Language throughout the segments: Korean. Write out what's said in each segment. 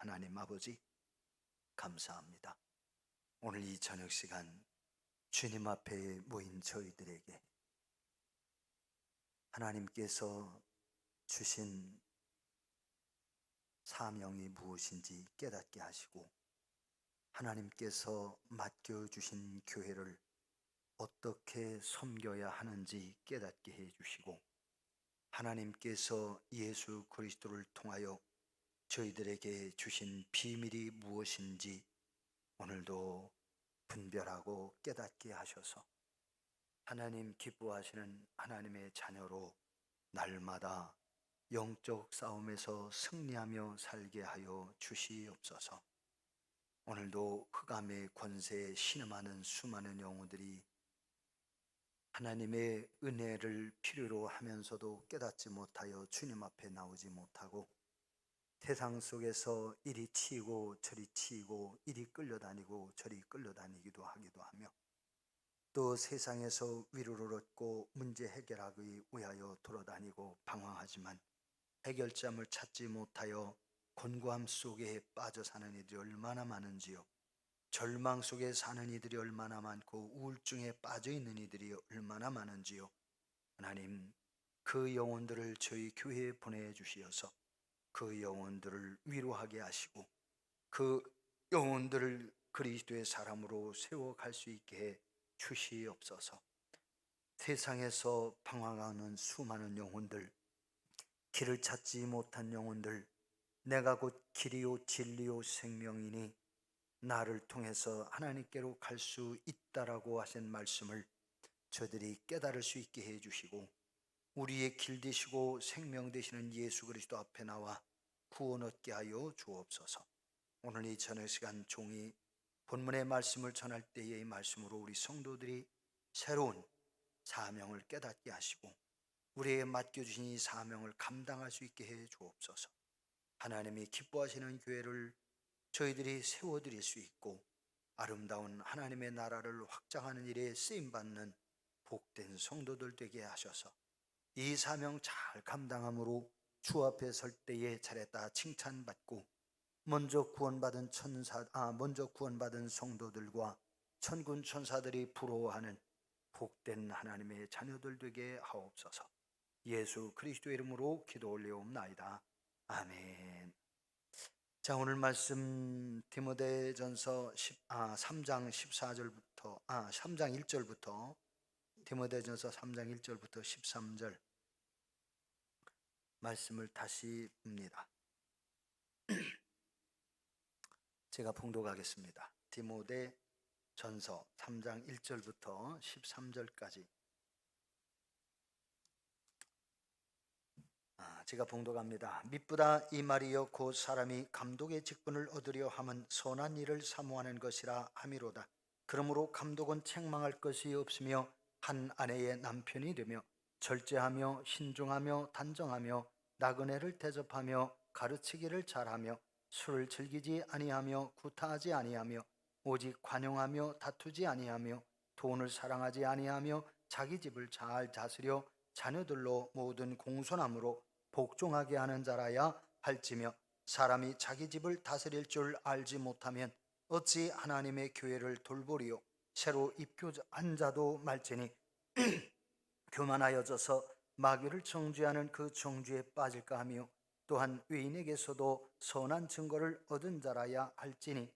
하나님 아버지, 감사합니다. 오늘 이 저녁 시간 주님 앞에 모인 저희들에게 하나님께서 주신 사명이 무엇인지 깨닫게 하시고, 하나님께서 맡겨주신 교회를 어떻게 섬겨야 하는지 깨닫게 해주시고, 하나님께서 예수 그리스도를 통하여 저희들에게 주신 비밀이 무엇인지 오늘도 분별하고 깨닫게 하셔서 하나님 기뻐하시는 하나님의 자녀로 날마다 영적 싸움에서 승리하며 살게 하여 주시옵소서. 오늘도 흑암의 권세에 신음하는 수많은 영혼들이 하나님의 은혜를 필요로 하면서도 깨닫지 못하여 주님 앞에 나오지 못하고 세상 속에서 이리 치이고 저리 치이고 이리 끌려다니고 저리 끌려다니기도 하기도 하며, 또 세상에서 위로를 얻고 문제 해결하기 위하여 돌아다니고 방황하지만 해결점을 찾지 못하여 곤고함 속에 빠져 사는 이들이 얼마나 많은지요. 절망 속에 사는 이들이 얼마나 많고 우울증에 빠져 있는 이들이 얼마나 많은지요. 하나님, 그 영혼들을 저희 교회에 보내주시어서 그 영혼들을 위로하게 하시고 그 영혼들을 그리스도의 사람으로 세워갈 수 있게 해 주시옵소서. 세상에서 방황하는 수많은 영혼들, 길을 찾지 못한 영혼들, 내가 곧 길이요 진리요 생명이니 나를 통해서 하나님께로 갈 수 있다라고 하신 말씀을 저들이 깨달을 수 있게 해주시고, 우리의 길 되시고 생명 되시는 예수 그리스도 앞에 나와 구원 얻게 하여 주옵소서. 오늘 이 저녁 시간 종이 본문의 말씀을 전할 때의 말씀으로 우리 성도들이 새로운 사명을 깨닫게 하시고 우리에게 맡겨주신 이 사명을 감당할 수 있게 해 주옵소서. 하나님이 기뻐하시는 교회를 저희들이 세워드릴 수 있고 아름다운 하나님의 나라를 확장하는 일에 쓰임받는 복된 성도들 되게 하셔서 이 사명 잘 감당함으로 주 앞에 설 때에 잘했다 칭찬받고 먼저 구원받은 성도들과 천군 천사들이 부러워하는 복된 하나님의 자녀들 되게 하옵소서. 예수 그리스도의 이름으로 기도 올려옵나이다. 아멘. 자, 오늘 말씀 디모데전서 3장 14절부터 3장 1절부터 디모데전서 3장 1절부터 13절 말씀을 다시 봅니다. 제가 봉독하겠습니다. 디모데전서 3장 1절부터 13절까지 제가 봉독합니다. 미쁘다 이 말이여 곧 사람이 감독의 직분을 얻으려 함은 선한 일을 사모하는 것이라 함이로다. 그러므로 감독은 책망할 것이 없으며 한 아내의 남편이 되며 절제하며 신중하며 단정하며 나그네를 대접하며 가르치기를 잘하며 술을 즐기지 아니하며 구타하지 아니하며 오직 관용하며 다투지 아니하며 돈을 사랑하지 아니하며 자기 집을 잘 다스려 자녀들로 모든 공손함으로 복종하게 하는 자라야 할지며, 사람이 자기 집을 다스릴 줄 알지 못하면 어찌 하나님의 교회를 돌보리요. 새로 입교한 자도 말지니 교만하여져서 마귀를 정죄하는 그 정죄에 빠질까 하며, 또한 외인에게서도 선한 증거를 얻은 자라야 할지니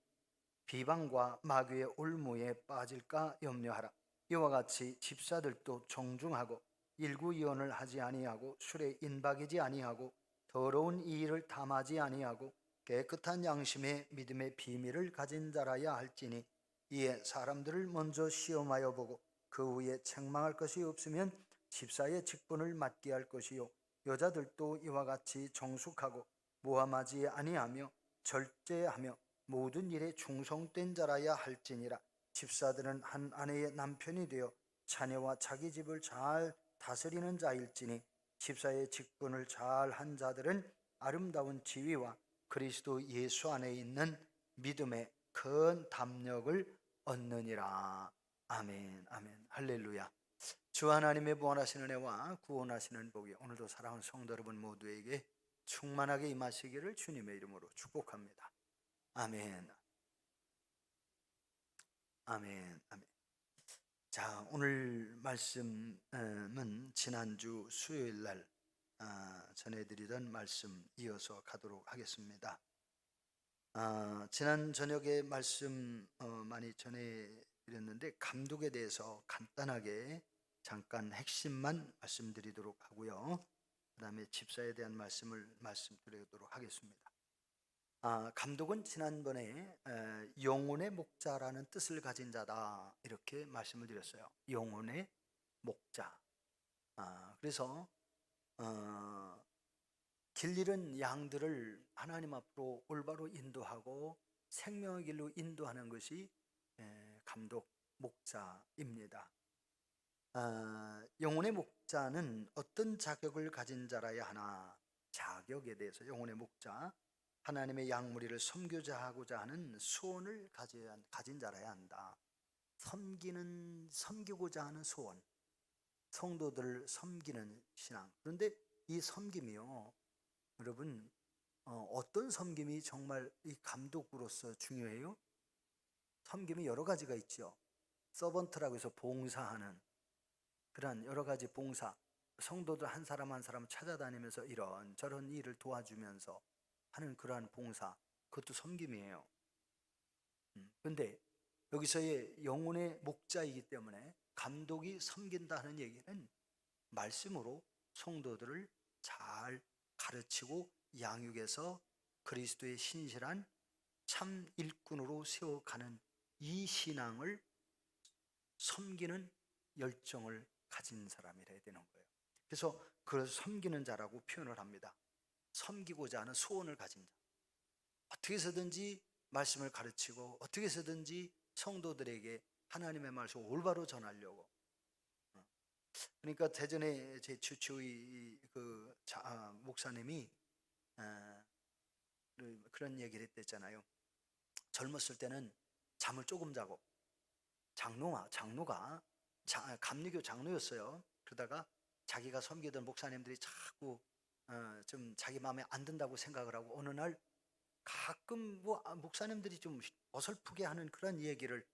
비방과 마귀의 올무에 빠질까 염려하라. 이와 같이 집사들도 정중하고 일구이언을 하지 아니하고 술에 인박이지 아니하고 더러운 이의를 탐하지 아니하고 깨끗한 양심의 믿음의 비밀을 가진 자라야 할지니, 이에 사람들을 먼저 시험하여 보고 그 후에 책망할 것이 없으면 집사의 직분을 맡게 할 것이요, 여자들도 이와 같이 정숙하고 모함하지 아니하며 절제하며 모든 일에 충성된 자라야 할지니라. 집사들은 한 아내의 남편이 되어 자녀와 자기 집을 잘 다스리는 자일지니, 집사의 직분을 잘 한 자들은 아름다운 지위와 그리스도 예수 안에 있는 믿음의 큰 담력을 얻느니라. 아멘, 아멘, 할렐루야. 주 하나님의 무한하신 은혜와 구원하시는 복이 오늘도 사랑하는 성도 여러분 모두에게 충만하게 임하시기를 주님의 이름으로 축복합니다. 아멘. 아멘. 아멘. 자, 오늘 말씀은 지난주 수요일 날 전해드리던 말씀 이어서 가도록 하겠습니다. 지난 저녁에 말씀 많이 전해드렸는데 감독에 대해서 간단하게 잠깐 핵심만 말씀드리도록 하고요. 그 다음에 집사에 대한 말씀을 말씀드리도록 하겠습니다. 감독은 지난번에 영혼의 목자라는 뜻을 가진 자다 이렇게 말씀을 드렸어요. 영혼의 목자. 그래서 길 잃은 양들을 하나님 앞으로 올바로 인도하고 생명의 길로 인도하는 것이 감독 목자입니다. 영혼의 목자는 어떤 자격을 가진 자라야 하나? 자격에 대해서 영혼의 목자, 하나님의 양무리를 섬기자 하고자 하는 소원을 가진 자라야 한다. 섬기고자 하는 소원, 성도들을 섬기는 신앙. 그런데 이 섬김이요, 여러분, 어떤 섬김이 정말 이 감독으로서 중요해요? 섬김이 여러 가지가 있죠. 서번트라고 해서 봉사하는 그러한 여러 가지 봉사, 성도들 한 사람 한 사람 찾아다니면서 이런 저런 일을 도와주면서 하는 그러한 봉사, 그것도 섬김이에요. 그런데 여기서의 영혼의 목자이기 때문에 감독이 섬긴다는 얘기는 말씀으로 성도들을 잘 가르치고 양육해서 그리스도의 신실한 참 일꾼으로 세워가는 이 신앙을 섬기는 열정을 가진 사람이라 되는 거예요. 그래서 그걸 섬기는 자라고 표현을 합니다. 섬기고자 하는 소원을 가진 자. 어떻게 해서든지 말씀을 가르치고 어떻게 해서든지 성도들에게 하나님의 말씀을 올바로 전하려고. 그러니까 대전에 제 주치의 목사님이 그런 얘기를 했댔잖아요. 젊었을 때는 잠을 조금 자고 장로가 감리교 장로였어요. 그러다가 자기가 섬기던 목사님들이 자꾸 좀 자기 마음에 안 든다고 생각을 하고 어느 날 가끔 목사님들이 좀 어설프게 하는 그런 얘기를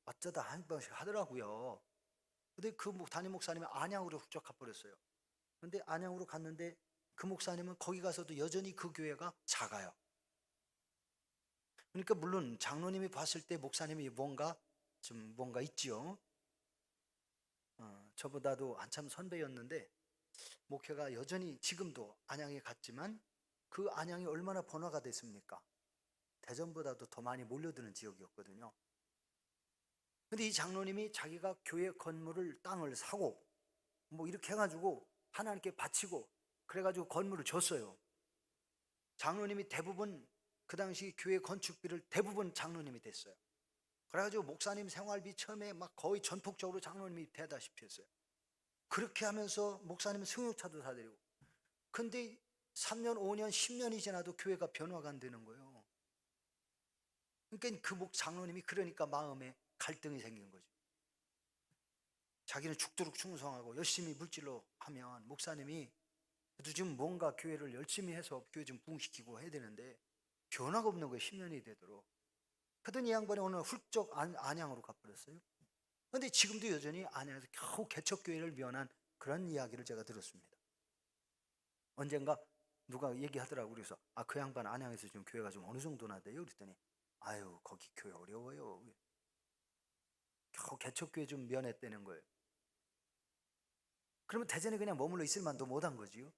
어쩌다 한 번씩 하더라고요. 근데 그 담임 목사님이 안양으로 훌쩍 가버렸어요. 근데 안양으로 갔는데 그 목사님은 거기 가서도 여전히 그 교회가 작아요. 그러니까 물론 장로님이 봤을 때 목사님이 뭔가 있지요. 저보다도 한참 선배였는데 목회가 여전히 지금도 안양에 갔지만 그 안양이 얼마나 번화가 됐습니까? 대전보다도 더 많이 몰려드는 지역이었거든요. 근데 이 장로님이 자기가 교회 건물을 땅을 사고 뭐 이렇게 해가지고 하나님께 바치고 그래가지고 건물을 줬어요. 장로님이 대부분 그 당시 교회 건축비를 대부분 장로님이 됐어요. 그래가지고 목사님 생활비 처음에 막 거의 전폭적으로 장로님이 대다시피 했어요. 그렇게 하면서 목사님은 승용차도 사드리고. 근데 3년, 5년, 10년이 지나도 교회가 변화가 안 되는 거예요. 그러니까 그 장로님이 그러니까 마음에 갈등이 생긴 거죠. 자기는 죽도록 충성하고 열심히 물질로 하면 목사님이 그래도 지금 뭔가 교회를 열심히 해서 교회 좀 부흥시키고 해야 되는데 변화가 없는 거예요. 10년이 되도록. 그러더니 이 양반이 오늘 훌쩍 안양으로 가버렸어요. 그런데 지금도 여전히 안양에서 겨우 개척교회를 면한 그런 이야기를 제가 들었습니다. 언젠가 누가 얘기하더라고요. 그래서 그 양반 안양에서 지금 교회가 좀 어느 정도나 돼요? 그랬더니 아유 거기 교회 어려워요. 겨우 개척교회 좀 면했다는 거예요. 그러면 대전에 그냥 머물러 있을 만도 못한 거지요.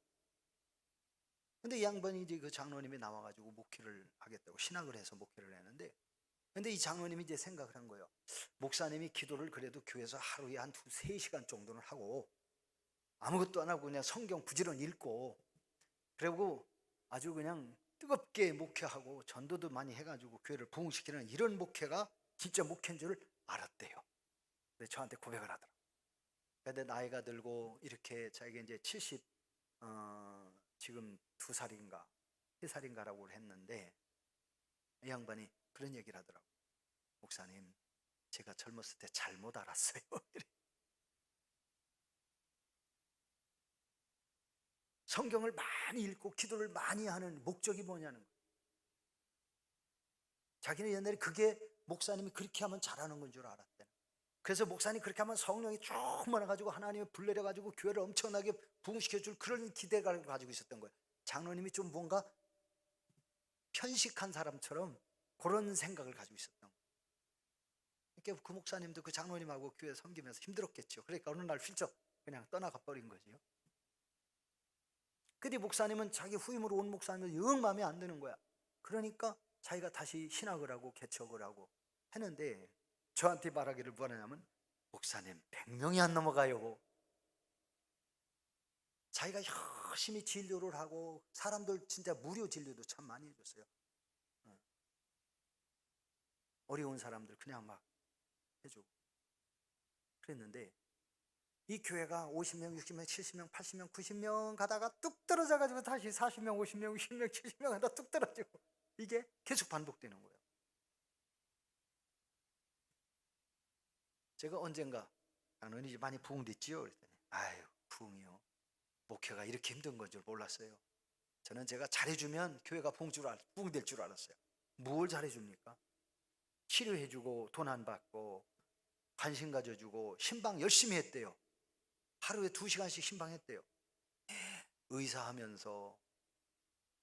근데 이 양반이 이제 그 장로님이 나와가지고 목회를 하겠다고 신학을 해서 목회를 했는데, 근데 이 장로님이 이제 생각을 한 거예요. 목사님이 기도를 그래도 교회에서 하루에 한 3시간 정도는 하고 아무것도 안 하고 그냥 성경 부지런히 읽고 그리고 아주 그냥 뜨겁게 목회하고 전도도 많이 해가지고 교회를 부흥시키는 이런 목회가 진짜 목회인 줄 알았대요. 근데 저한테 고백을 하더라고요. 근데 나이가 들고 이렇게 자기가 이제 70 지금 2살인가 3살인가라고 했는데 이 양반이 그런 얘기를 하더라고요. 목사님, 제가 젊었을 때 잘못 알았어요. 성경을 많이 읽고 기도를 많이 하는 목적이 뭐냐는 거예요. 자기는 옛날에 그게 목사님이 그렇게 하면 잘하는 건 줄 알았대. 그래서 목사님이 그렇게 하면 성령이 쭉 많아가지고 하나님의 불 내려가지고 교회를 엄청나게 부흥시켜줄 그런 기대감을 가지고 있었던 거예요. 장로님이 좀 뭔가 편식한 사람처럼 그런 생각을 가지고 있었던 거예요. 그러니까 그 목사님도 그 장로님하고 교회 섬기면서 힘들었겠죠. 그러니까 어느 날 훌쩍 그냥 떠나가 버린 거지요. 근데 목사님은 자기 후임으로 온 목사님은 영 마음에 안 드는 거야. 그러니까 자기가 다시 신학을 하고 개척을 하고 했는데 저한테 말하기를 뭐하냐면 목사님 100명이 안 넘어가요. 자기가 열심히 진료를 하고 사람들 진짜 무료 진료도 참 많이 해줬어요. 어려운 사람들 그냥 막 해주고 그랬는데 이 교회가 50명, 60명, 70명, 80명, 90명 가다가 뚝 떨어져가지고 다시 40명, 50명, 60명, 70명 하다 뚝 떨어지고 이게 계속 반복되는 거예요. 제가 언젠가 장로님 이제 많이 부흥됐지요? 그랬더니 아유 부흥이요. 목회가 이렇게 힘든 건 줄 몰랐어요. 저는 제가 잘해주면 교회가 부흥될 줄 알았어요. 뭘 잘해줍니까? 치료해주고 돈 안 받고 관심 가져주고 신방 열심히 했대요. 하루에 2시간씩 신방했대요. 의사하면서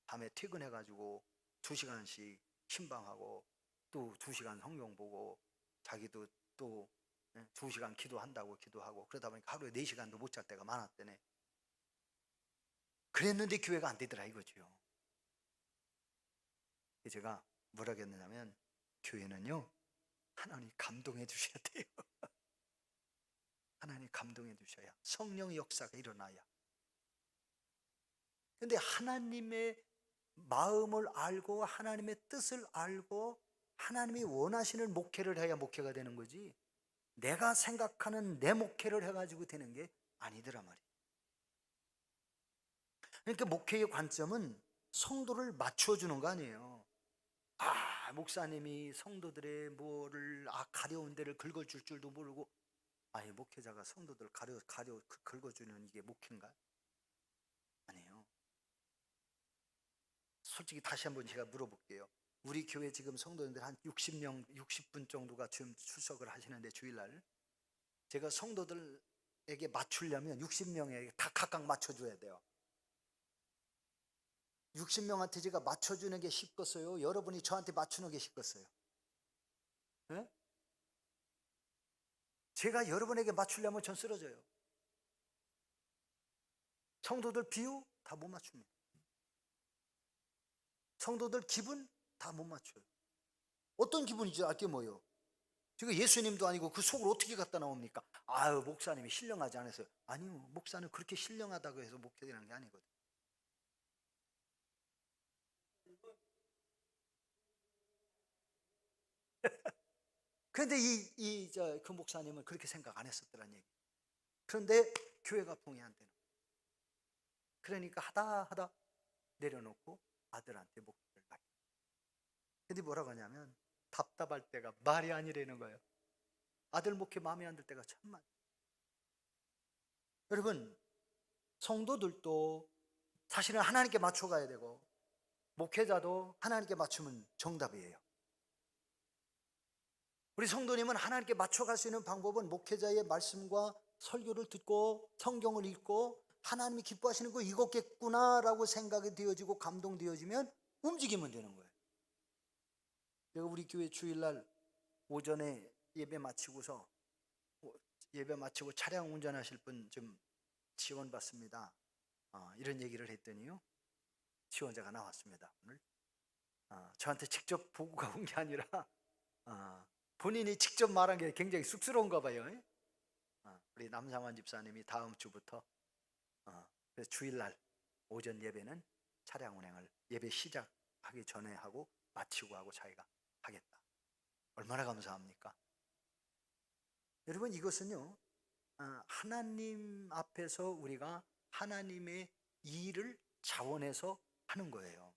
밤에 퇴근해가지고 2시간씩 신방하고 또 2시간 성경 보고 자기도 또 2시간 기도한다고 기도하고 그러다 보니까 하루에 4시간도 못 잘 때가 많았대네. 그랬는데 교회가 안 되더라 이거죠. 제가 뭐라 했느냐면 교회는요 하나님 감동해 주셔야 돼요. 하나님 감동해 주셔야 성령의 역사가 일어나야. 근데 하나님의 마음을 알고 하나님의 뜻을 알고 하나님이 원하시는 목회를 해야 목회가 되는 거지 내가 생각하는 내 목회를 해가지고 되는 게 아니더라 말이에요. 그러니까 목회의 관점은 성도를 맞춰주는 거 아니에요. 목사님이 성도들의 뭐를 가려운 데를 긁어줄 줄도 모르고 목회자가 성도들 긁어주는 이게 목회인가? 아니에요. 솔직히 다시 한번 제가 물어볼게요. 우리 교회 지금 성도님들 한 60명, 60분 정도가 지금 출석을 하시는데 주일날 제가 성도들에게 맞추려면 60명에게 다 각각 맞춰줘야 돼요. 60명한테 제가 맞춰주는 게 쉽겠어요? 여러분이 저한테 맞추는 게 쉽겠어요? 네? 제가 여러분에게 맞추려면 전 쓰러져요. 성도들 비유 다 못 맞춥니다. 성도들 기분 다 못 맞춰요. 어떤 기분이죠? 알게 뭐예요? 제가 예수님도 아니고 그 속을 어떻게 갖다 나옵니까? 목사님이 신령하지 않았어요. 아니요, 목사는 그렇게 신령하다고 해서 목회되는 게 아니거든요. 그런데 그 목사님은 그렇게 생각 안 했었더란 얘기. 그런데 교회가 봉이 안 되는. 그러니까 하다 내려놓고 아들한테 목회를 하게. 근데 뭐라고 하냐면 답답할 때가 말이 아니라는 거예요. 아들 목회 마음에 안 들 때가 참 많아요. 여러분 성도들도 사실은 하나님께 맞춰가야 되고 목회자도 하나님께 맞추면 정답이에요. 우리 성도님은 하나님께 맞춰갈 수 있는 방법은 목회자의 말씀과 설교를 듣고 성경을 읽고 하나님이 기뻐하시는 거 이거겠구나라고 생각이 되어지고 감동되어지면 움직이면 되는 거예요. 내가 우리 교회 주일날 오전에 예배 마치고 차량 운전하실 분 좀 지원 받습니다. 이런 얘기를 했더니요 지원자가 나왔습니다. 오늘 저한테 직접 보고가 온 게 아니라 본인이 직접 말한 게 굉장히 쑥스러운가 봐요. 우리 남상환 집사님이 다음 주부터 그래서 주일날 오전 예배는 차량 운행을 예배 시작하기 전에 하고 마치고 하고 자기가 하겠다. 얼마나 감사합니까? 여러분 이것은요 하나님 앞에서 우리가 하나님의 일을 자원해서 하는 거예요.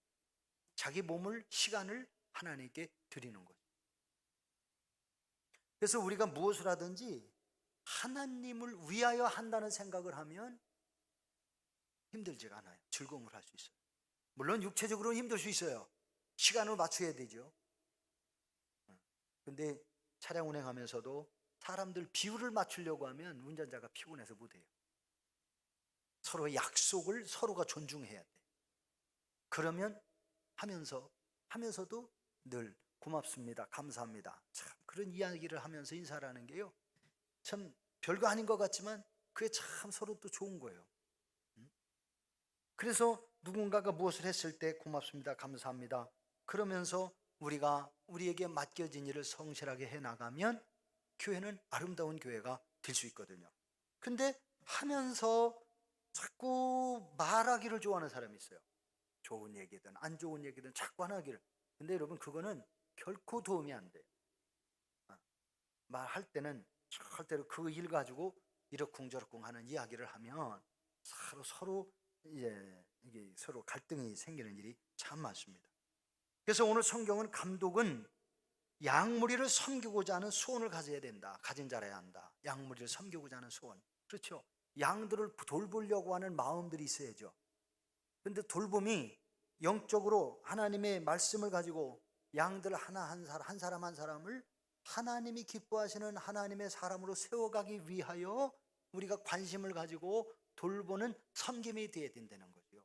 자기 몸을 시간을 하나님께 드리는 거죠. 그래서 우리가 무엇을 하든지 하나님을 위하여 한다는 생각을 하면 힘들지가 않아요. 즐거움을 할 수 있어요. 물론 육체적으로는 힘들 수 있어요. 시간을 맞춰야 되죠. 근데 차량 운행하면서도 사람들 비율을 맞추려고 하면 운전자가 피곤해서 못해요. 서로 약속을 서로가 존중해야 돼. 그러면 하면서도 늘 고맙습니다, 감사합니다, 참 그런 이야기를 하면서 인사를 하는 게요, 참 별거 아닌 것 같지만 그게 참 서로 또 좋은 거예요. 그래서 누군가가 무엇을 했을 때 고맙습니다, 감사합니다 그러면서 우리가 우리에게 맡겨진 일을 성실하게 해나가면 교회는 아름다운 교회가 될 수 있거든요. 근데 하면서 자꾸 말하기를 좋아하는 사람이 있어요. 좋은 얘기든 안 좋은 얘기든 자꾸 하기를. 근데 여러분, 그거는 결코 도움이 안 돼요. 말할 때는 절대로 그 일 가지고 이러쿵저러쿵 하는 이야기를 하면 서로 이게 서로 갈등이 생기는 일이 참 많습니다. 그래서 오늘 성경은 감독은 양무리를 섬기고자 하는 소원을 가져야 된다, 가진 자라야 한다. 양무리를 섬기고자 하는 소원, 그렇죠. 양들을 돌보려고 하는 마음들이 있어야죠. 그런데 돌봄이 영적으로 하나님의 말씀을 가지고 양들 한 사람 한 사람을 하나님이 기뻐하시는 하나님의 사람으로 세워가기 위하여 우리가 관심을 가지고 돌보는 섬김이 되어야 된다는 거죠.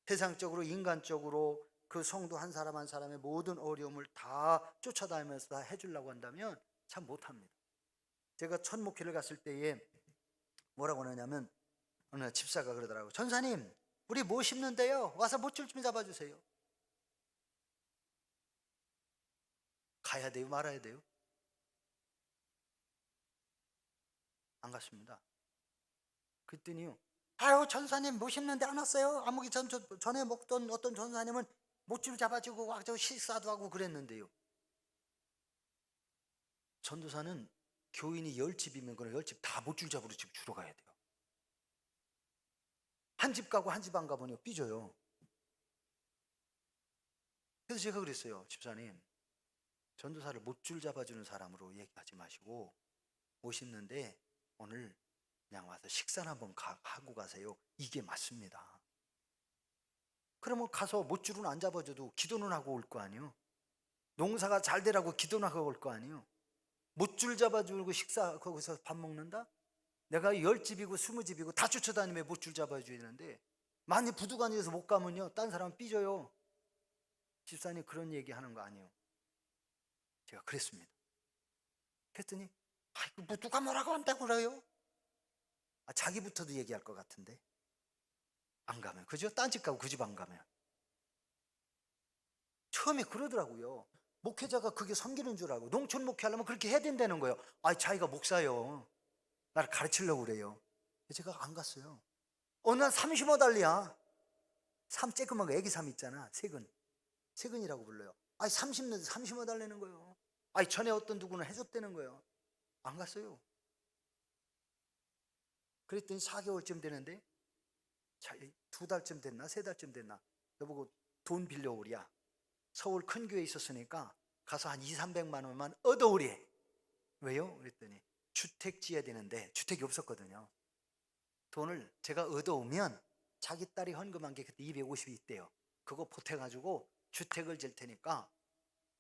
세상적으로 인간적으로 그 성도 한 사람 한 사람의 모든 어려움을 다 쫓아다니면서 다 해주려고 한다면 참 못합니다. 제가 첫 목회를 갔을 때에 뭐라고 하냐면 어느 집사가 그러더라고요. 전사님, 우리 뭐 심는데요, 와서 못줄 좀 잡아주세요. 가야 돼요, 말아야 돼요? 안 갔습니다. 그랬더니요, 아유 전사님 뭐 심는데 안 왔어요? 아무기 전에 먹던 어떤 전사님은 못줄 잡아주고 와서 식사도 하고 그랬는데요. 전도사는 교인이 10집이면 그런 10집 다 못줄 잡으러 집 주러 가야 돼요. 한 집 가고 한 집 안 가보니 삐져요. 그래서 제가 그랬어요. 집사님, 전도사를 못줄 잡아주는 사람으로 얘기하지 마시고 오시는데 오늘 그냥 와서 식사나 한번 하고 가세요. 이게 맞습니다. 그러면 가서 못줄은 안 잡아줘도 기도는 하고 올 거 아니에요. 농사가 잘 되라고 기도는 하고 올 거 아니에요. 못줄 잡아주고 식사 거기서 밥 먹는다? 내가 10집이고 20집이고 다 쫓아다니며 못줄 잡아줘야 되는데 많이 부두간이어서 못 가면요, 딴 사람 삐져요. 집사님 그런 얘기 하는 거 아니에요. 제가 그랬습니다. 그랬더니 아이고 뭐 누가 뭐라고 한다고 그래요? 자기부터도 얘기할 것 같은데 안 가면, 그죠? 딴 집 가고 그 집 안 가면. 처음에 그러더라고요. 목회자가 그게 섬기는 줄 알고 농촌 목회하려면 그렇게 해야 된다는 거예요. 자기가 목사요, 나를 가르치려고 그래요. 제가 안 갔어요. 어느 날 35달리야. 삼 쬐끄만 거, 애기 삼 있잖아, 세근이라고 불러요. 35달래는 거예요. 전에 어떤 누구는 해줬다는 거예요. 안 갔어요. 그랬더니 4개월쯤 되는데 2달쯤 됐나 3달쯤 됐나 저보고 돈 빌려오랴. 서울 큰 교회에 있었으니까 가서 한 200~300만 원만 얻어오래. 왜요? 그랬더니 주택 지어야 되는데 주택이 없었거든요. 돈을 제가 얻어오면 자기 딸이 헌금한 게 그때 250이 있대요. 그거 보태가지고 주택을 질 테니까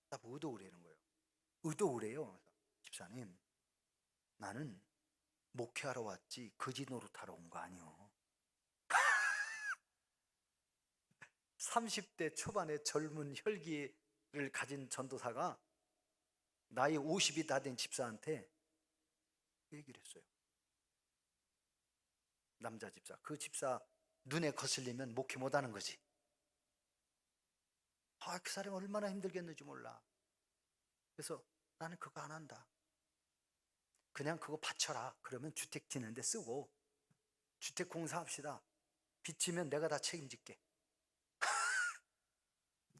나 얻어오라는 거예요. 얻어오래요. 집사님, 나는 목회하러 왔지 거지 노릇하러 온 거 아니요. 30대 초반의 젊은 혈기를 가진 전도사가 나이 50이 다 된 집사한테 얘기를 했어요. 남자 집사, 그 집사 눈에 거슬리면 목회 못하는 거지. 그 사람이 얼마나 힘들겠는지 몰라. 그래서 나는 그거 안 한다. 그냥 그거 바쳐라. 그러면 주택 짓는데 쓰고 주택 공사합시다. 빚지면 내가 다 책임질게.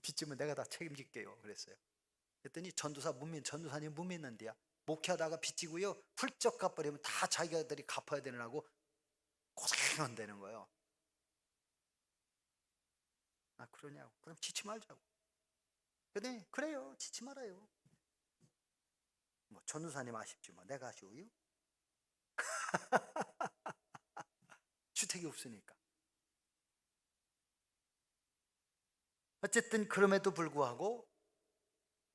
빚지면 내가 다 책임질게요. 그랬어요. 그랬더니 전도사님 못 믿는데야. 목회하다가 빚지고요, 훌쩍 갚아버리면 다 자기들이 갚아야 되느라고 고생한다는 거예요. 그러냐고. 그럼 지치 말자고. 근데 그래요, 지치 말아요. 뭐 전도사님 아쉽지 뭐 내가 아쉬워요? 주택이 없으니까. 어쨌든 그럼에도 불구하고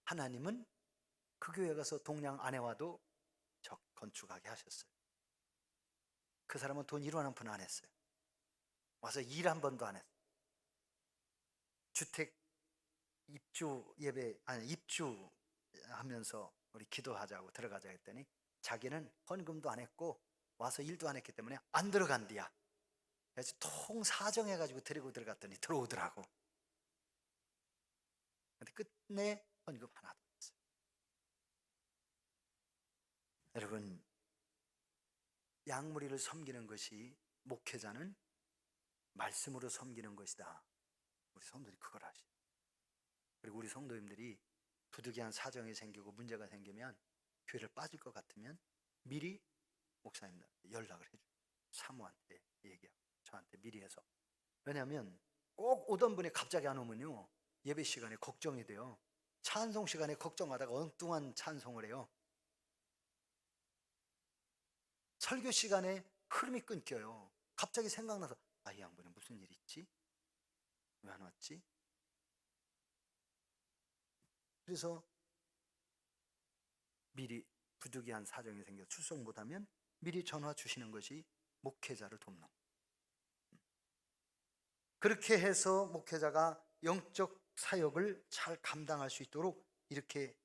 하나님은 그 교회 가서 동양 아내와도 건축하게 하셨어요. 그 사람은 돈 1원 한 푼 안 했어요. 와서 일 한 번도 안 했어요. 주택 입주하면서 우리 기도하자고 들어가자 했더니 자기는 헌금도 안 했고 와서 일도 안 했기 때문에 안 들어간디야. 그래서 통 사정해가지고 데리고 들어갔더니 들어오더라고. 근데 끝내 헌금 하나도 안 했어요. 여러분, 양무리를 섬기는 것이 목회자는 말씀으로 섬기는 것이다. 우리 성도들이 그걸 아시죠? 그리고 우리 성도님들이 부득이한 사정이 생기고 문제가 생기면 교회를 빠질 것 같으면 미리 목사님들 연락을 해줘요. 사모한테 얘기하고 저한테 미리 해서. 왜냐하면 꼭 오던 분이 갑자기 안 오면요, 예배 시간에 걱정이 돼요. 찬송 시간에 걱정하다가 엉뚱한 찬송을 해요. 설교 시간에 흐름이 끊겨요. 갑자기 생각나서 이 양반이 무슨 일 있지? 왜 안 왔지? 그래서 미리 부득이한 사정이 생겨 출석 못하면 미리 전화 주시는 것이 목회자를 돕는 거예요. 그렇게 해서 목회자가 영적 사역을 잘 감당할 수 있도록 이렇게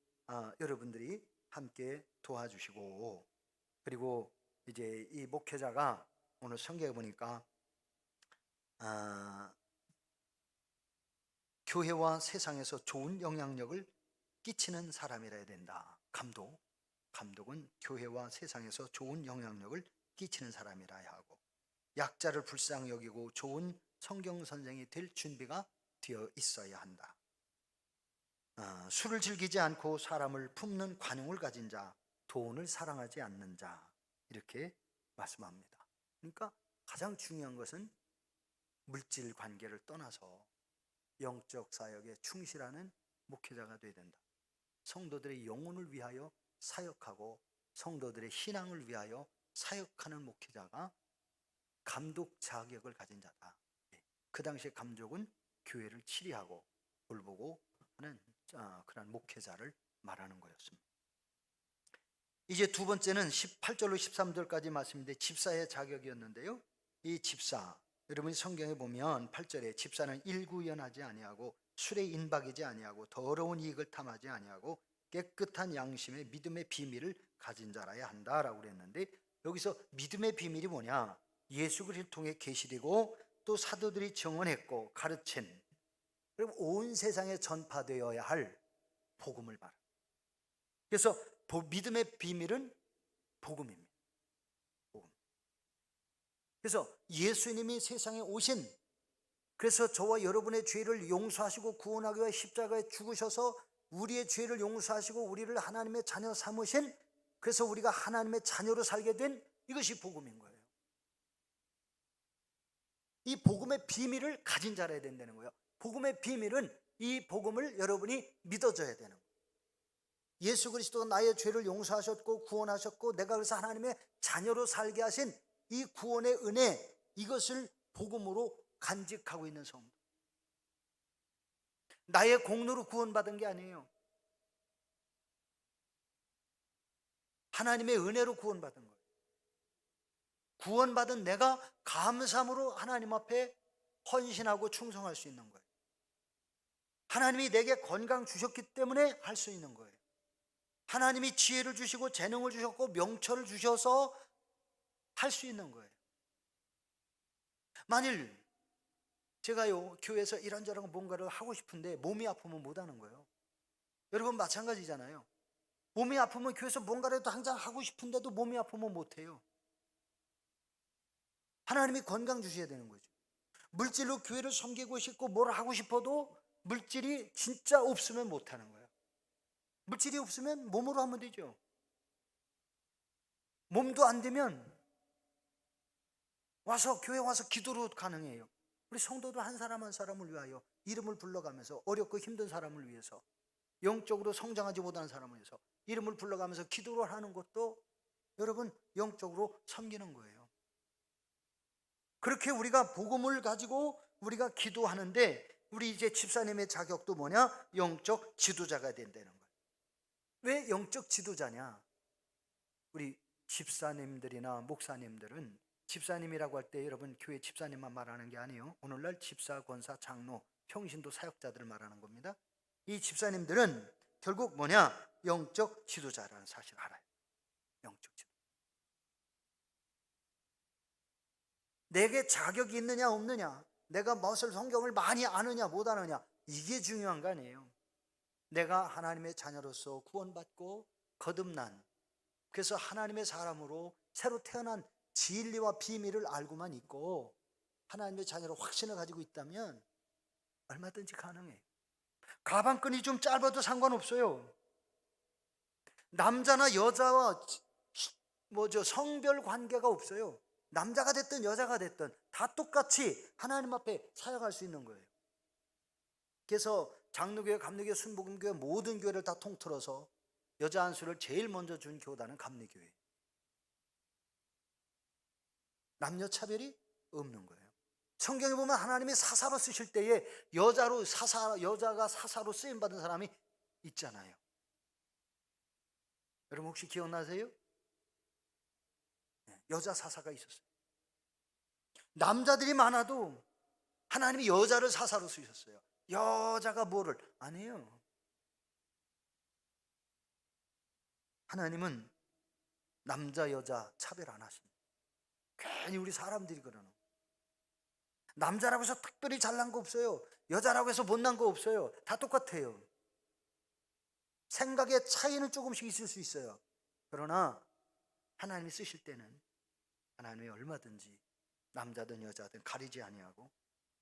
여러분들이 함께 도와주시고, 그리고 이제 이 목회자가 오늘 성경에 보니까 교회와 세상에서 좋은 영향력을 끼치는 사람이라 해야 된다. 감독은 교회와 세상에서 좋은 영향력을 끼치는 사람이라 해야 하고, 약자를 불쌍히 여기고 좋은 성경 선생이 될 준비가 되어 있어야 한다. 술을 즐기지 않고 사람을 품는 관용을 가진 자, 돈을 사랑하지 않는 자, 이렇게 말씀합니다. 그러니까 가장 중요한 것은 물질 관계를 떠나서 영적 사역에 충실하는 목회자가 되어야 된다. 성도들의 영혼을 위하여 사역하고 성도들의 신앙을 위하여 사역하는 목회자가 감독 자격을 가진 자다. 그 당시에 감독은 교회를 치리하고 돌보고 하는 그런 목회자를 말하는 거였습니다. 이제 두 번째는 18절로 13절까지 말씀인데 집사의 자격이었는데요. 이 집사, 여러분이 성경에 보면 8절에 집사는 일구연하지 아니하고 술에 인박이지 아니하고 더러운 이익을 탐하지 아니하고 깨끗한 양심의 믿음의 비밀을 가진 자라야 한다라고 그랬는데, 여기서 믿음의 비밀이 뭐냐? 예수 그리스도를 통해 계시되고 또 사도들이 증언했고 가르친, 그리고 온 세상에 전파되어야 할 복음을 말합니다. 그래서 믿음의 비밀은 복음입니다. 복음. 그래서 예수님이 세상에 오신, 그래서 저와 여러분의 죄를 용서하시고 구원하기 위해 십자가에 죽으셔서 우리의 죄를 용서하시고 우리를 하나님의 자녀 삼으신, 그래서 우리가 하나님의 자녀로 살게 된 이것이 복음인 거예요. 이 복음의 비밀을 가진 자라야 된다는 거예요. 복음의 비밀은 이 복음을 여러분이 믿어줘야 되는 거예요. 예수 그리스도가 나의 죄를 용서하셨고 구원하셨고 내가 그래서 하나님의 자녀로 살게 하신 이 구원의 은혜, 이것을 복음으로 간직하고 있는 성도. 나의 공로로 구원받은 게 아니에요. 하나님의 은혜로 구원받은 거예요. 구원받은 내가 감사함으로 하나님 앞에 헌신하고 충성할 수 있는 거예요. 하나님이 내게 건강 주셨기 때문에 할 수 있는 거예요. 하나님이 지혜를 주시고 재능을 주셨고 명철을 주셔서 할 수 있는 거예요. 만일 제가요 교회에서 이런저런 뭔가를 하고 싶은데 몸이 아프면 못 하는 거예요. 여러분 마찬가지잖아요. 몸이 아프면 교회에서 뭔가라도 항상 하고 싶은데도 몸이 아프면 못 해요. 하나님이 건강 주셔야 되는 거죠. 물질로 교회를 섬기고 싶고 뭘 하고 싶어도 물질이 진짜 없으면 못 하는 거예요. 물질이 없으면 몸으로 하면 되죠. 몸도 안 되면 교회 와서 기도로 가능해요. 우리 성도들 한 사람 한 사람을 위하여 이름을 불러가면서, 어렵고 힘든 사람을 위해서, 영적으로 성장하지 못하는 사람을 위해서 이름을 불러가면서 기도를 하는 것도 여러분 영적으로 섬기는 거예요. 그렇게 우리가 복음을 가지고 우리가 기도하는데, 우리 이제 집사님의 자격도 뭐냐? 영적 지도자가 된다는 거예요. 왜 영적 지도자냐? 우리 집사님들이나 목사님들은, 집사님이라고 할 때 여러분 교회 집사님만 말하는 게 아니에요. 오늘날 집사, 권사, 장로, 평신도 사역자들을 말하는 겁니다. 이 집사님들은 결국 뭐냐? 영적 지도자라는 사실을 알아요. 영적 지도. 내게 자격이 있느냐 없느냐, 내가 무엇을 성경을 많이 아느냐 못 아느냐, 이게 중요한 거 아니에요. 내가 하나님의 자녀로서 구원받고 거듭난, 그래서 하나님의 사람으로 새로 태어난 진리와 비밀을 알고만 있고 하나님의 자녀로 확신을 가지고 있다면 얼마든지 가능해요. 가방끈이 좀 짧아도 상관없어요. 남자나 여자와 성별 관계가 없어요. 남자가 됐든 여자가 됐든 다 똑같이 하나님 앞에 사역할 수 있는 거예요. 그래서 장로교회, 감리교회, 순복음교회 모든 교회를 다 통틀어서 여자 안수를 제일 먼저 준 교단은 감리교회. 남녀 차별이 없는 거예요. 성경에 보면 하나님이 사사로 쓰실 때에 여자가 사사로 쓰임 받은 사람이 있잖아요. 여러분 혹시 기억나세요? 여자 사사가 있었어요. 남자들이 많아도 하나님이 여자를 사사로 쓰셨어요. 여자가 뭐를 안 해요. 하나님은 남자 여자 차별 안 하십니다. 괜히 우리 사람들이 그러는. 남자라고 해서 특별히 잘난 거 없어요. 여자라고 해서 못난 거 없어요. 다 똑같아요. 생각의 차이는 조금씩 있을 수 있어요. 그러나 하나님이 쓰실 때는 하나님이 얼마든지 남자든 여자든 가리지 아니하고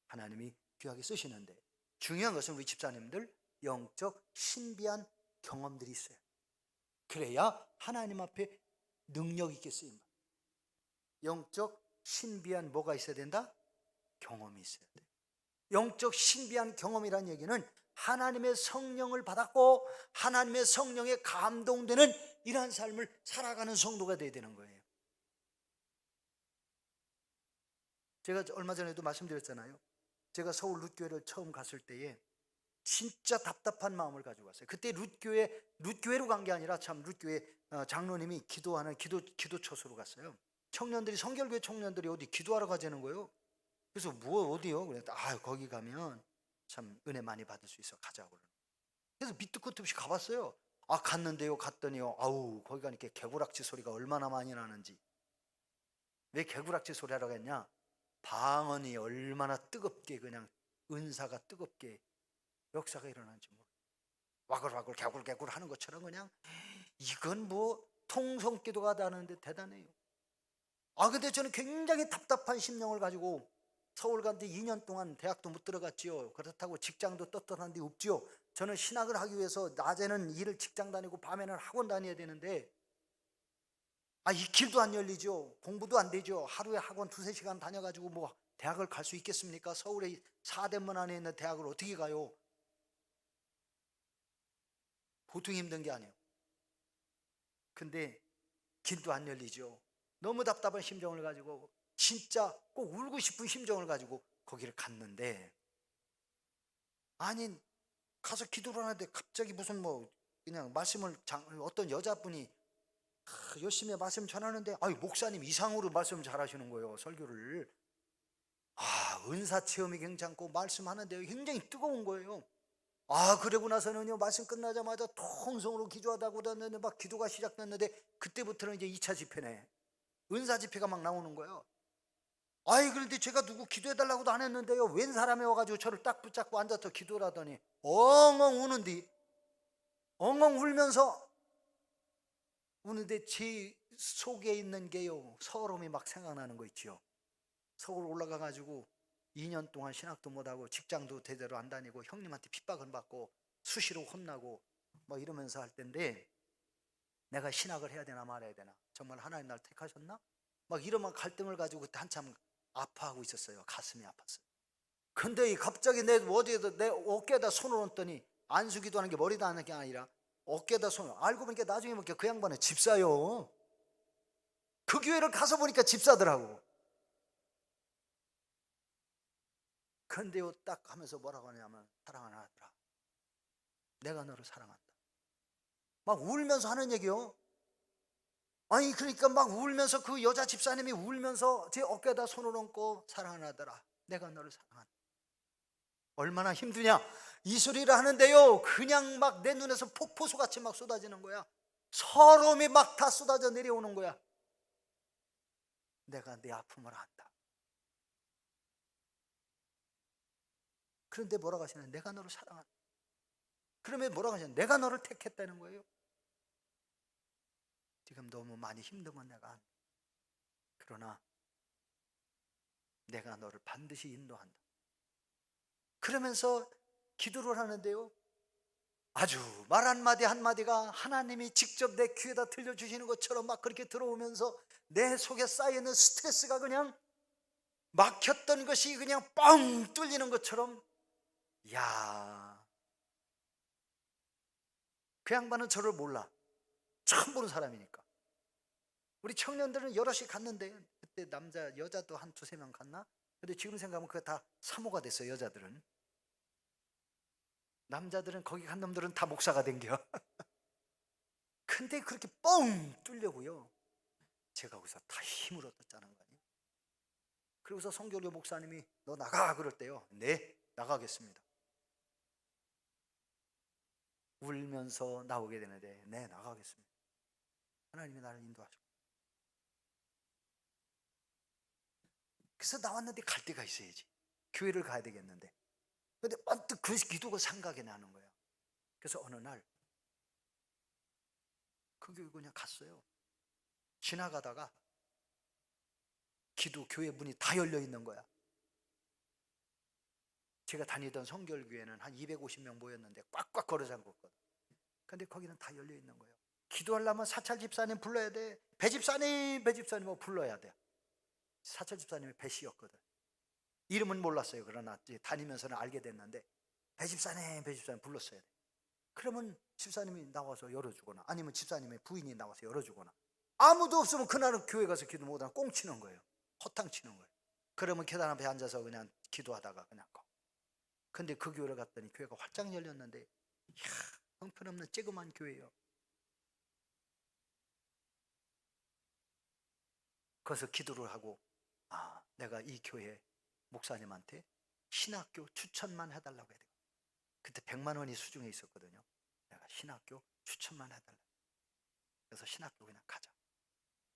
하나님이 귀하게 쓰시는데, 중요한 것은 우리 집사님들 영적 신비한 경험들이 있어요. 그래야 하나님 앞에 능력 있게 쓰임. 영적 신비한 뭐가 있어야 된다? 경험이 있어야 돼요. 영적 신비한 경험이란 얘기는 하나님의 성령을 받았고 하나님의 성령에 감동되는 이러한 삶을 살아가는 성도가 돼야 되는 거예요. 제가 얼마 전에도 말씀드렸잖아요. 제가 서울 룻교회를 처음 갔을 때에 진짜 답답한 마음을 가지고 갔어요. 그때 룻교회로 간 게 아니라 참 룻교회 장로님이 기도하는 기도처소로 갔어요. 청년들이, 성결교회 청년들이 어디 기도하러 가자는 거예요. 그래서 어디요? 그랬더니 거기 가면 참 은혜 많이 받을 수 있어, 가자고. 그래서 밑도 끝도 없이 가봤어요. 갔는데요. 갔더니요, 거기 가니까 개구락지 소리가 얼마나 많이 나는지. 왜 개구락지 소리 하라고 했냐? 방언이 얼마나 뜨겁게, 그냥 은사가 뜨겁게 역사가 일어나는지 모르겠어요. 와글와글 개굴개굴 하는 것처럼 그냥, 이건 뭐 통성기도가 하는데 대단해요. 근데 저는 굉장히 답답한 심령을 가지고 서울 간데 2년 동안 대학도 못 들어갔지요. 그렇다고 직장도 떳떳한 데 없지요. 저는 신학을 하기 위해서 낮에는 일을 직장 다니고 밤에는 학원 다녀야 되는데 이 길도 안 열리죠. 공부도 안 되죠. 하루에 학원 2-3시간 다녀가지고 뭐 대학을 갈 수 있겠습니까? 서울에 4대문 안에 있는 대학을 어떻게 가요? 보통 힘든 게 아니에요. 근데 길도 안 열리죠. 너무 답답한 심정을 가지고, 진짜 꼭 울고 싶은 심정을 가지고 거기를 갔는데, 가서 기도를 하는데 갑자기 무슨 그냥 말씀을 어떤 여자분이 열심히 말씀 전하는데 목사님 이상으로 말씀 잘하시는 거예요. 설교를. 은사 체험이 괜찮고 말씀하는데 굉장히 뜨거운 거예요. 그러고 나서는요, 말씀 끝나자마자 통성으로 기도하다고 했는데 막 기도가 시작됐는데, 그때부터는 이제 2차 집회네. 은사 집회가 막 나오는 거예요. 그런데 제가 누구 기도해달라고도 안 했는데요, 웬 사람이 와가지고 저를 딱 붙잡고 앉아서 기도를 하더니 엉엉 우는데, 엉엉 우는데 제 속에 있는 게요, 서러움이 막 생각나는 거 있죠. 서울 올라가가지고 2년 동안 신학도 못하고 직장도 제대로 안 다니고 형님한테 핍박을 받고 수시로 혼나고 이러면서 할 텐데, 내가 신학을 해야 되나 말아야 되나, 정말 하나님 날 택하셨나? 이러면 갈등을 가지고 그때 한참 아파하고 있었어요. 가슴이 아팠어요. 근데 갑자기 내 어깨에다 손을 얹더니, 안수기도 하는 게 머리다 하는 게 아니라 어깨에다 손을, 알고 보니까 나중에 보니까 그 양반은 집사요. 그 교회를 가서 보니까 집사더라고. 근데요, 딱 하면서 뭐라고 하냐면, 사랑하는 아들아, 내가 너를 사랑한다. 막 울면서 하는 얘기요. 아니 그러니까 막 울면서 그 여자 집사님이 울면서 제 어깨에다 손을 얹고 사랑하는 아들아, 내가 너를 사랑한다. 얼마나 힘드냐 이 소리를 하는데요, 그냥 막 내 눈에서 폭포수같이 막 쏟아지는 거야. 서러움이 막 다 쏟아져 내려오는 거야. 내가 네 아픔을 안다. 그런데 뭐라고 하시냐면 내가 너를 사랑한다. 그러면 뭐라고 하시냐면 내가 너를 택했다는 거예요. 지금 너무 많이 힘든 건 내가 안다. 그러나 내가 너를 반드시 인도한다. 그러면서 기도를 하는데요, 아주 말 한마디 한마디가 하나님이 직접 내 귀에다 들려주시는 것처럼 막 그렇게 들어오면서 내 속에 쌓여있는 스트레스가 그냥 막혔던 것이 그냥 뻥 뚫리는 것처럼. 야, 그 양반은 저를 몰라. 처음 보는 사람이니까. 우리 청년들은 여럿이 갔는데 그때 남자 여자도 한 두세 명 갔나? 근데 지금 생각하면 그게 다 사모가 됐어요. 여자들은. 남자들은 거기 간 놈들은 다 목사가 된겨. 근데 그렇게 뻥 뚫려고요, 제가 거기서 다 힘을 얻었다는 거 아니에요. 그러고서 성교류 목사님이 너 나가 그럴 때요, 네 나가겠습니다. 울면서 나오게 되는데 네 나가겠습니다. 하나님이 나를 인도하시고. 그래서 나왔는데 갈 데가 있어야지. 교회를 가야 되겠는데. 근데 언뜻 그 기도가 생각이 나는 거야. 그래서 어느 날 그 교회 그냥 갔어요. 지나가다가 교회 문이 다 열려 있는 거야. 제가 다니던 성결교회는 한 250명 모였는데 꽉꽉 걸어 잠궜거든. 근데 거기는 다 열려 있는 거예요. 기도하려면 사찰 집사님 불러야 돼. 배 집사님 불러야 돼. 사찰 집사님이 배씨였거든. 이름은 몰랐어요. 그러나 다니면서는 알게 됐는데 배 집사님 불렀어야 돼. 그러면 집사님이 나와서 열어주거나 아니면 집사님의 부인이 나와서 열어주거나, 아무도 없으면 그날은 교회 가서 기도 못하고 꽁치는 거예요. 허탕 치는 거예요. 그러면 계단 앞에 앉아서 그냥 기도하다가 그냥 거. 근데 그 교회를 갔더니 교회가 활짝 열렸는데, 이야, 형편없는 쬐그만 교회예요. 거기서 기도를 하고, 아, 내가 이 교회 목사님한테 신학교 추천만 해달라고 해야 돼. 그때 100만 원이 수중에 있었거든요. 내가 신학교 추천만 해달라. 그래서 신학교 그냥 가자.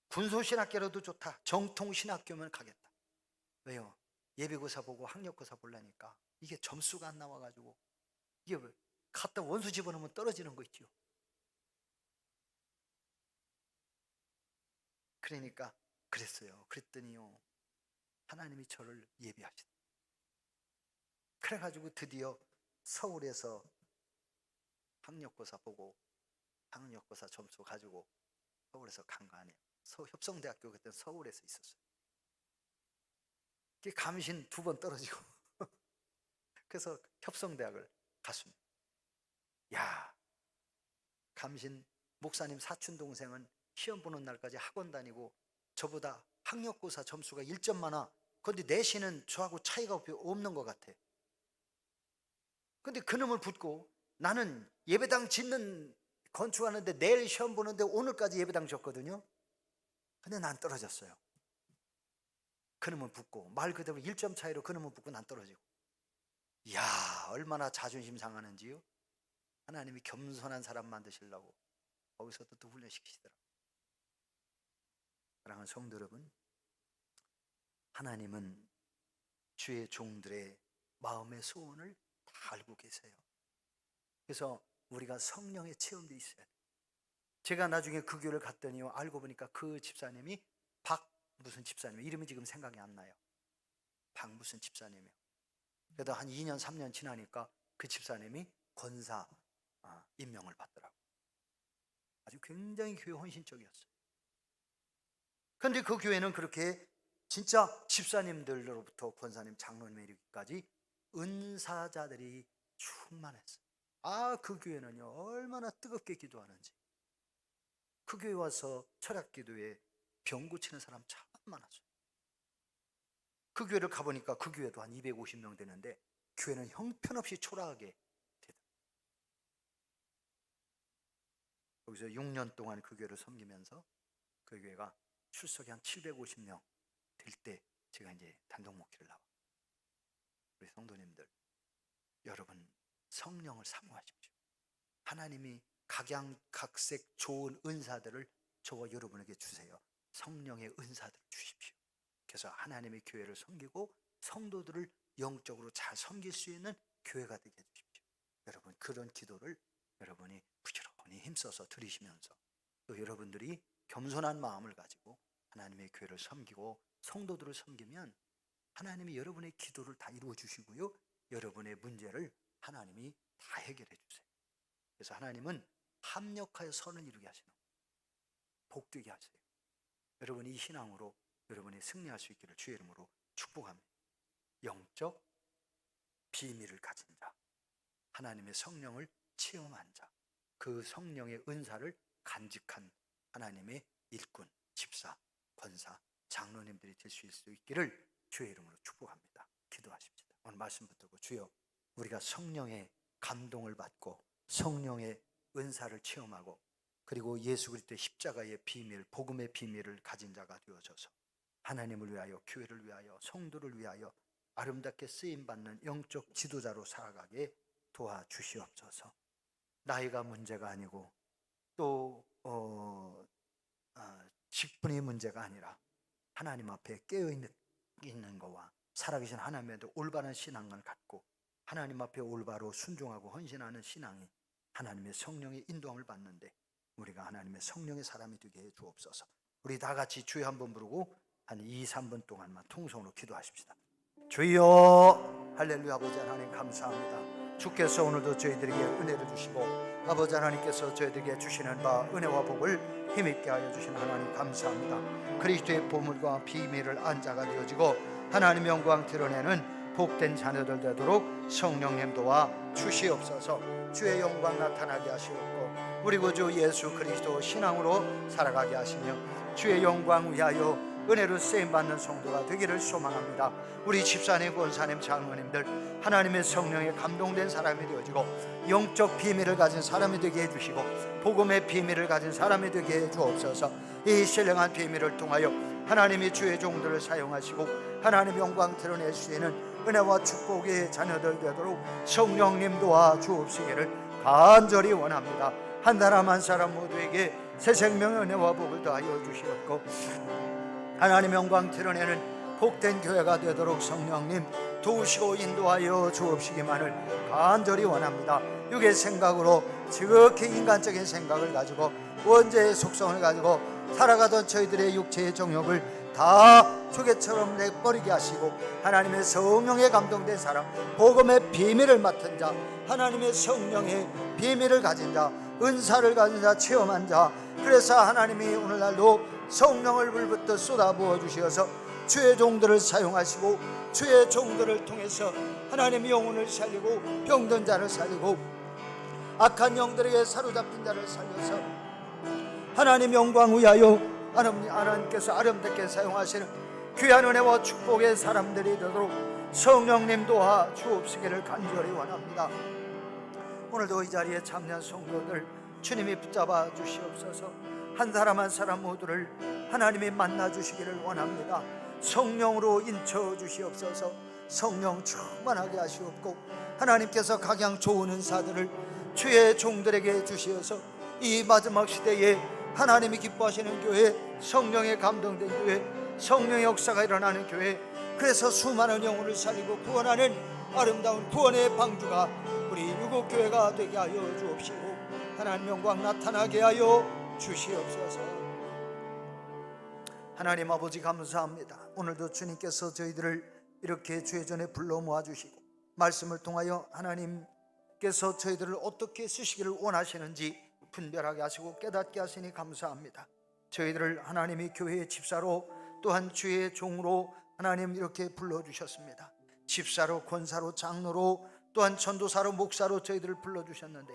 군소신학교라도 좋다. 정통신학교면 가겠다. 왜요? 예비고사 보고 학력고사 보려니까 이게 점수가 안 나와가지고, 이게 왜 갖다 원수 집어넣으면 떨어지는 거 있죠. 그러니까 그랬어요. 그랬더니요, 하나님이 저를 예비하시다. 그래가지고 드디어 서울에서 학력고사 보고 학력고사 점수 가지고 서울에서 간 거 아니에요. 협성대학교 그때 서울에서 있었어요. 감신 2번 떨어지고 그래서 협성대학을 갔습니다. 야, 감신 목사님 사촌 동생은 시험 보는 날까지 학원 다니고 저보다 학력고사 점수가 1점 많아. 그런데 내신은 저하고 차이가 없는 것 같아. 근데 그놈을 붙고 나는 예배당 짓는 건축하는데 내일 시험 보는데 오늘까지 예배당 졌거든요. 근데 난 떨어졌어요. 그놈은 붙고 말 그대로 1점 차이로 그놈은 붙고 난 떨어지고. 이야, 얼마나 자존심 상하는지요. 하나님이 겸손한 사람 만드시려고 거기서도 또 훈련시키시더라고요. 사랑하는 성도 여러분, 하나님은 주의 종들의 마음의 소원을 다 알고 계세요. 그래서 우리가 성령의 체험도 있어야 돼요. 제가 나중에 그 교회를 갔더니요, 알고 보니까 그 집사님이 박 무슨 집사님, 이름이 지금 생각이 안 나요. 박 무슨 집사님이요. 그래도 한 2년 3년 지나니까 그 집사님이 권사 임명을 받더라고요. 아주 굉장히 교회 헌신적이었어요. 그런데 그 교회는 그렇게 진짜 집사님들로부터 권사님, 장로님에 이르기까지 은사자들이 충만했어요. 그 교회는요, 얼마나 뜨겁게 기도하는지. 그 교회 와서 철학기도에 병 고치는 사람 참 많았어요. 그 교회를 가보니까 그 교회도 한 250명 되는데 교회는 형편없이 초라하게 되더라고요. 거기서 6년 동안 그 교회를 섬기면서 그 교회가 출석이 한 750명 될 때 제가 이제 단독 목회를 나와. 우리 성도님들, 여러분 성령을 사모하십시오. 하나님이 각양각색 좋은 은사들을 저와 여러분에게 주세요. 성령의 은사들을 주십시오. 그래서 하나님의 교회를 섬기고 성도들을 영적으로 잘 섬길 수 있는 교회가 되게 해주십시오. 여러분 그런 기도를 여러분이 부지런히 힘써서 드리시면서 또 여러분들이 겸손한 마음을 가지고 하나님의 교회를 섬기고 성도들을 섬기면 하나님이 여러분의 기도를 다 이루어 주시고요, 여러분의 문제를 하나님이 다 해결해 주세요. 그래서 하나님은 합력하여 선을 이루게 하시는 거예요. 복되게 하세요. 여러분이 이 신앙으로 여러분이 승리할 수 있기를 주의 이름으로 축복합니다. 영적 비밀을 가진 자, 하나님의 성령을 체험한 자, 그 성령의 은사를 간직한 하나님의 일꾼, 집사, 권사, 장로님들이 될 수 있기를 주의 이름으로 축복합니다. 기도하십시다. 오늘 말씀 붙들고 주여, 우리가 성령의 감동을 받고 성령의 은사를 체험하고 그리고 예수 그리스도의 십자가의 비밀, 복음의 비밀을 가진 자가 되어져서 하나님을 위하여, 교회를 위하여, 성도를 위하여 아름답게 쓰임받는 영적 지도자로 살아가게 도와주시옵소서. 나이가 문제가 아니고 또 직분이 문제가 아니라 하나님 앞에 깨어있는 것과 살아계신 하나님에도 올바른 신앙을 갖고 하나님 앞에 올바로 순종하고 헌신하는 신앙이 하나님의 성령의 인도함을 받는데 우리가 하나님의 성령의 사람이 되게 해 주옵소서. 우리 다 같이 주여 한번 부르고 한 2, 3분 동안만 통성으로 기도하십시다. 주여, 할렐루야. 아버지 하나님 감사합니다. 주께서 오늘도 저희들에게 은혜를 주시고 아버지 하나님께서 저희들에게 주시는 바 은혜와 복을 힘있게 하여 주신 하나님 감사합니다. 그리스도의 보물과 비밀을 안 자가 되어지고 하나님의 영광 드러내는 복된 자녀들 되도록 성령님 도와 주시옵소서. 주의 영광 나타나게 하시옵고 우리 구주 예수 그리스도 신앙으로 살아가게 하시며 주의 영광 위하여 은혜로 쓰임받는 성도가 되기를 소망합니다. 우리 집사님, 권사님, 장로님들 하나님의 성령에 감동된 사람이 되어지고 영적 비밀을 가진 사람이 되게 해주시고 복음의 비밀을 가진 사람이 되게 해주옵소서. 이 신령한 비밀을 통하여 하나님이 주의 종들을 사용하시고 하나님의 영광 드러낼 수 있는 은혜와 축복의 자녀들 되도록 성령님 도와 주옵시기를 간절히 원합니다. 한 사람 한 사람 모두에게 새 생명의 은혜와 복을 더하여 주시옵고 하나님의 영광 드러내는 복된 교회가 되도록 성령님 도우시고 인도하여 주옵시기만을 간절히 원합니다. 육의 생각으로 지극히 인간적인 생각을 가지고 원죄의 속성을 가지고 살아가던 저희들의 육체의 정욕을 다 조개처럼 내버리게 하시고 하나님의 성령에 감동된 사람, 복음의 비밀을 맡은 자, 하나님의 성령의 비밀을 가진 자, 은사를 가진 자, 체험한 자, 그래서 하나님이 오늘날도 성령을 불부터 쏟아부어 주셔서 주의 종들을 사용하시고 주의 종들을 통해서 하나님의 영혼을 살리고 병든 자를 살리고 악한 영들에게 사로잡힌 자를 살려서 하나님 영광 위하여 하나님께서 아름답게 사용하시는 귀한 은혜와 축복의 사람들이 되도록 성령님 도와 주옵시기를 간절히 원합니다. 오늘도 이 자리에 참여한 성도들 주님이 붙잡아 주시옵소서. 한 사람 한 사람 모두를 하나님이 만나 주시기를 원합니다. 성령으로 인쳐 주시옵소서. 성령 충만하게 하시옵고 하나님께서 각양 좋은 은사들을 주의 종들에게 주시어서 이 마지막 시대에 하나님이 기뻐하시는 교회, 성령에 감동된 교회, 성령의 역사가 일어나는 교회, 그래서 수많은 영혼을 살리고 구원하는 아름다운 구원의 방주가 우리 유국교회가 되게 하여 주옵시고 하나님 영광 나타나게 하여 주시옵소서. 하나님 아버지 감사합니다. 오늘도 주님께서 저희들을 이렇게 주의 전에 불러 모아주시고 말씀을 통하여 하나님께서 저희들을 어떻게 쓰시기를 원하시는지 분별하게 하시고 깨닫게 하시니 감사합니다. 저희들을 하나님이 교회의 집사로 또한 주의 종으로 하나님 이렇게 불러주셨습니다. 집사로, 권사로, 장로로 또한 전도사로, 목사로 저희들을 불러주셨는데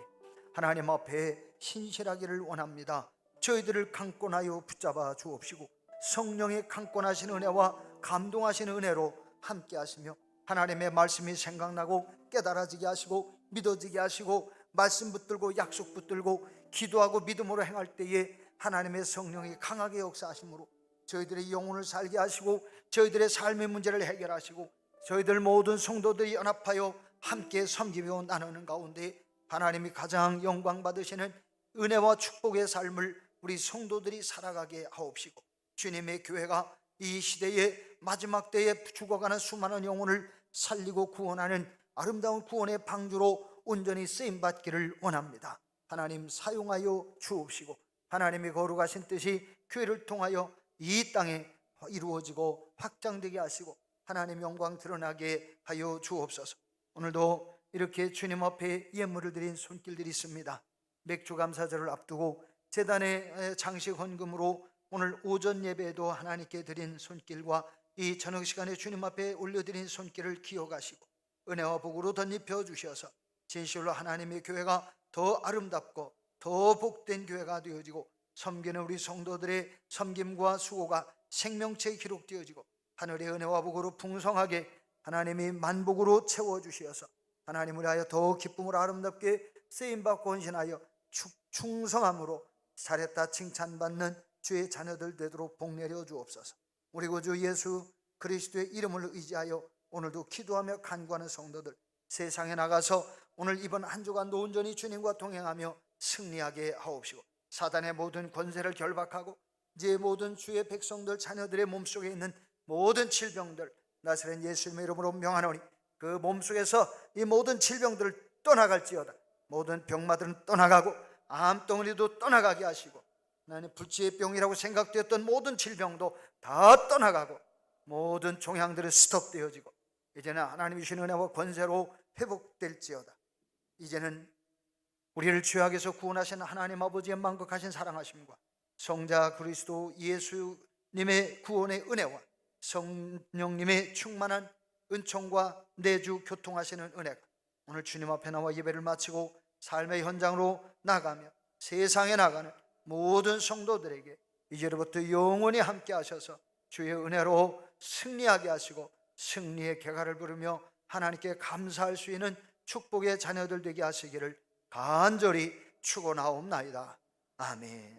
하나님 앞에 신실하기를 원합니다. 저희들을 강권하여 붙잡아 주옵시고 성령의 강권하신 은혜와 감동하신 은혜로 함께 하시며 하나님의 말씀이 생각나고 깨달아지게 하시고 믿어지게 하시고 말씀 붙들고 약속 붙들고 기도하고 믿음으로 행할 때에 하나님의 성령이 강하게 역사하심으로 저희들의 영혼을 살게 하시고 저희들의 삶의 문제를 해결하시고 저희들 모든 성도들이 연합하여 함께 섬기며 나누는 가운데 하나님이 가장 영광 받으시는 은혜와 축복의 삶을 우리 성도들이 살아가게 하옵시고 주님의 교회가 이 시대의 마지막 때에 죽어가는 수많은 영혼을 살리고 구원하는 아름다운 구원의 방주로 온전히 쓰임받기를 원합니다. 하나님 사용하여 주옵시고 하나님의 거룩하신 뜻이 교회를 통하여 이 땅에 이루어지고 확장되게 하시고 하나님의 영광 드러나게 하여 주옵소서. 오늘도 이렇게 주님 앞에 예물을 드린 손길들이 있습니다. 맥주 감사절을 앞두고 제단의 장식 헌금으로 오늘 오전 예배에도 하나님께 드린 손길과 이 저녁 시간에 주님 앞에 올려드린 손길을 기억하시고 은혜와 복으로 덧입혀 주셔서 진실로 하나님의 교회가 더 아름답고 더 복된 교회가 되어지고 섬기는 우리 성도들의 섬김과 수고가 생명체에 기록되어지고 하늘의 은혜와 복으로 풍성하게 하나님이 만복으로 채워주시어서 하나님을 위하여 더 기쁨으로 아름답게 쓰임받고 헌신하여 충성함으로 잘했다 칭찬받는 주의 자녀들 되도록 복 내려 주옵소서. 우리 구주 예수 그리스도의 이름을 의지하여 오늘도 기도하며 간구하는 성도들 세상에 나가서 오늘 이번 한 주간 온전히 주님과 동행하며 승리하게 하옵시고 사단의 모든 권세를 결박하고 이제 모든 주의 백성들 자녀들의 몸속에 있는 모든 질병들 나사렛 예수님의 이름으로 명하노니 그 몸속에서 이 모든 질병들을 떠나갈지어다. 모든 병마들은 떠나가고 암덩어리도 떠나가게 하시고 나는 불치의 병이라고 생각되었던 모든 질병도 다 떠나가고 모든 종양들은 스톱되어지고 이제는 하나님이 주신 은혜와 권세로 회복될지어다. 이제는 우리를 죄악에서 구원하신 하나님 아버지의 만극하신 사랑하심과 성자 그리스도 예수님의 구원의 은혜와 성령님의 충만한 은총과 내주 교통하시는 은혜가 오늘 주님 앞에 나와 예배를 마치고 삶의 현장으로 나가며 세상에 나가는 모든 성도들에게 이제로부터 영원히 함께 하셔서 주의 은혜로 승리하게 하시고 승리의 개가를 부르며 하나님께 감사할 수 있는 축복의 자녀들 되게 하시기를 간절히 축원하옵나이다. 아멘.